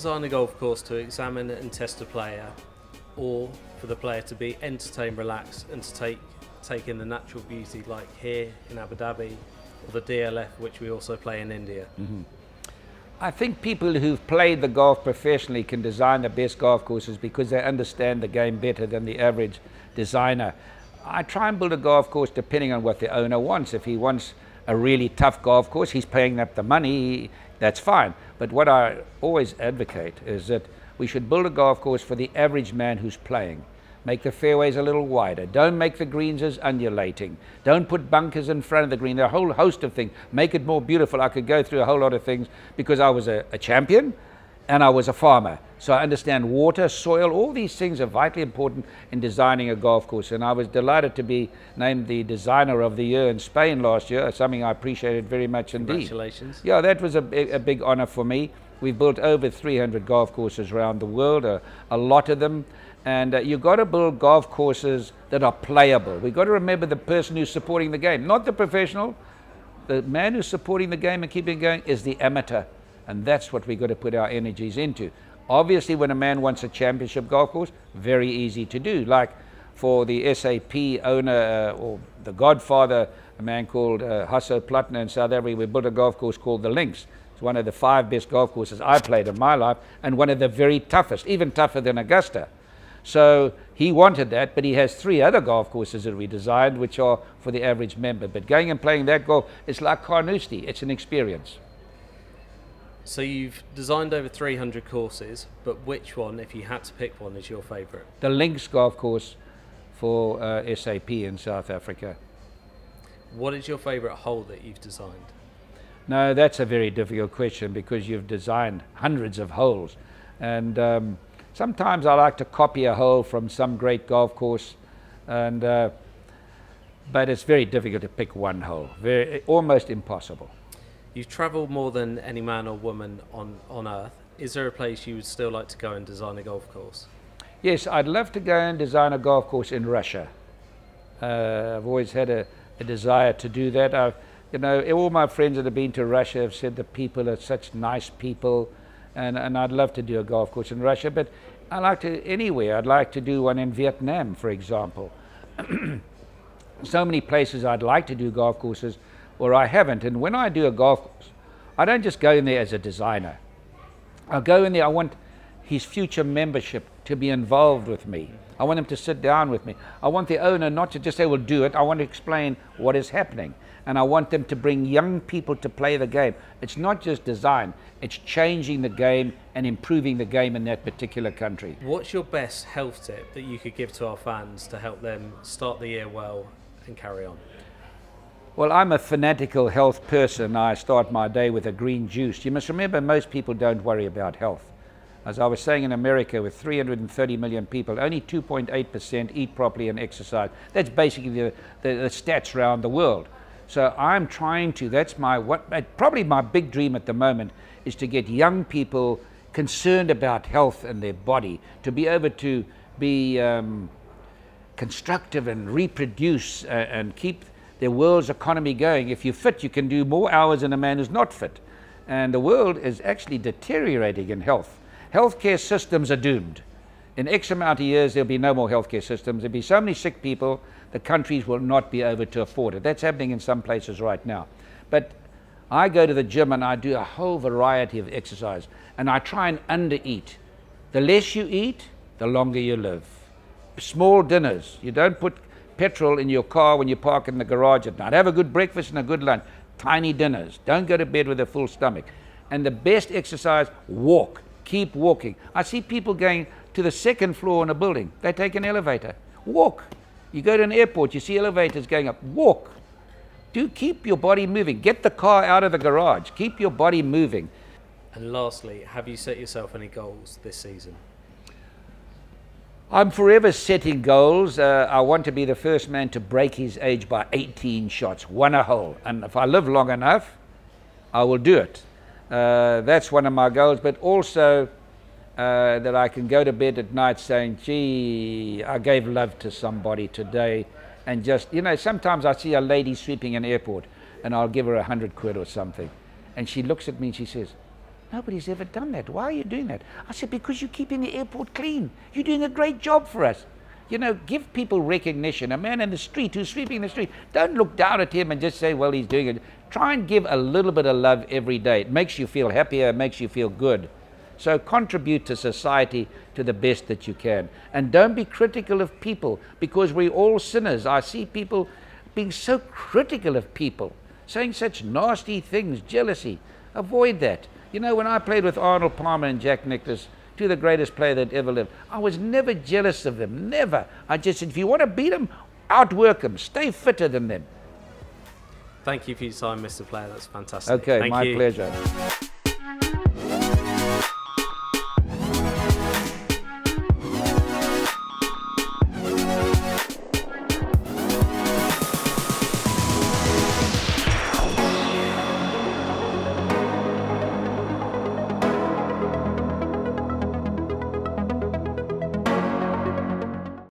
design a golf course to examine and test a player, or for the player to be entertained, relaxed, and to take in the natural beauty like here in Abu Dhabi, or the DLF, which we also play in India? I think people who've played the golf professionally can design the best golf courses because they understand the game better than the average designer. I try and build a golf course depending on what the owner wants. If he wants a really tough golf course, he's paying up the money, that's fine. But what I always advocate is that we should build a golf course for the average man who's playing. Make the fairways a little wider. Don't make the greens as undulating. Don't put bunkers in front of the green. There are a whole host of things. Make it more beautiful. I could go through a whole lot of things because I was a champion and I was a farmer. So I understand water, soil, all these things are vitally important in designing a golf course. And I was delighted to be named the Designer of the Year in Spain last year, something I appreciated very much indeed. Congratulations. Yeah, that was a big honor for me. We've built over 300 golf courses around the world, a lot of them. And you've got to build golf courses that are playable. We've got to remember the person who's supporting the game, not the professional. The man who's supporting the game and keeping it going is the amateur. And that's what we've got to put our energies into. Obviously, when a man wants a championship golf course, very easy to do. Like for the SAP owner or the godfather, a man called Hasso Plattner in South Africa, we built a golf course called the Links. It's one of the 5 best golf courses I played in my life and one of the very toughest, even tougher than Augusta. So he wanted that, but he has 3 other golf courses that we designed, which are for the average member. But going and playing that golf, it's like Carnoustie. It's an experience. So you've designed over 300 courses, but which one, if you had to pick one, is your favourite? The Links golf course for SAP in South Africa. What is your favourite hole that you've designed? No, that's a very difficult question because you've designed hundreds of holes. And sometimes I like to copy a hole from some great golf course, and but it's very difficult to pick one hole. Almost impossible. You've travelled more than any man or woman on Earth. Is there a place you would still like to go and design a golf course? Yes, I'd love to go and design a golf course in Russia. I've always had a desire to do that. You know, all my friends that have been to Russia have said the people are such nice people, and I'd love to do a golf course in Russia, but I like to anywhere. I'd like to do one in Vietnam, for example. So many places I'd like to do golf courses where I haven't. And when I do a golf course, I don't just go in there as a designer. I'll go in there, I want his future membership to be involved with me. I want him to sit down with me. I want the owner not to just say, well, do it. I want to explain what is happening. And I want them to bring young people to play the game. It's not just design, it's changing the game and improving the game in that particular country. What's your best health tip that you could give to our fans to help them start the year well and carry on? Well, I'm a fanatical health person. I start my day with a green juice. You must remember, most people don't worry about health. As I was saying, in America, with 330 million people, only 2.8% eat properly and exercise. That's basically the stats around the world. So I'm trying to, probably my big dream at the moment is to get young people concerned about health and their body, to be able to be constructive and reproduce and keep the world's economy going. If you're fit, you can do more hours than a man who's not fit. And the world is actually deteriorating in health. Healthcare systems are doomed. In X amount of years, there'll be no more healthcare systems. There'll be so many sick people, the countries will not be able to afford it. That's happening in some places right now. But I go to the gym and I do a whole variety of exercise, and I try and under-eat. The less you eat, the longer you live. Small dinners. You don't put petrol in your car when you park in the garage at night. Have a good breakfast and a good lunch. Tiny dinners. Don't go to bed with a full stomach. And the best exercise, walk. Keep walking. I see people going to the 2nd floor in a building. They take an elevator. Walk. You go to an airport, you see elevators going up. Walk. Do keep your body moving. Get the car out of the garage. Keep your body moving. And lastly, have you set yourself any goals this season? I'm forever setting goals. I want to be the first man to break his age by 18 shots, one a hole. And if I live long enough, I will do it. That's one of my goals, but also that I can go to bed at night saying, gee, I gave love to somebody today. And just, you know, sometimes I see a lady sweeping an airport and I'll give her 100 quid or something. And she looks at me and she says, Nobody's ever done that. Why are you doing that? I said, because you're keeping the airport clean. You're doing a great job for us. You know, give people recognition. A man in the street who's sweeping the street, don't look down at him and just say, well, he's doing it. Try and give a little bit of love every day. It makes you feel happier, it makes you feel good. So contribute to society to the best that you can. And don't be critical of people, because we're all sinners. I see people being so critical of people, saying such nasty things, jealousy. Avoid that. You know, when I played with Arnold Palmer and Jack Nicklaus, two of the greatest players that ever lived, I was never jealous of them, never. I just said, if you want to beat them, outwork them, stay fitter than them. Thank you for your time, Mr. Player. That's fantastic. Okay, Thank my you. pleasure.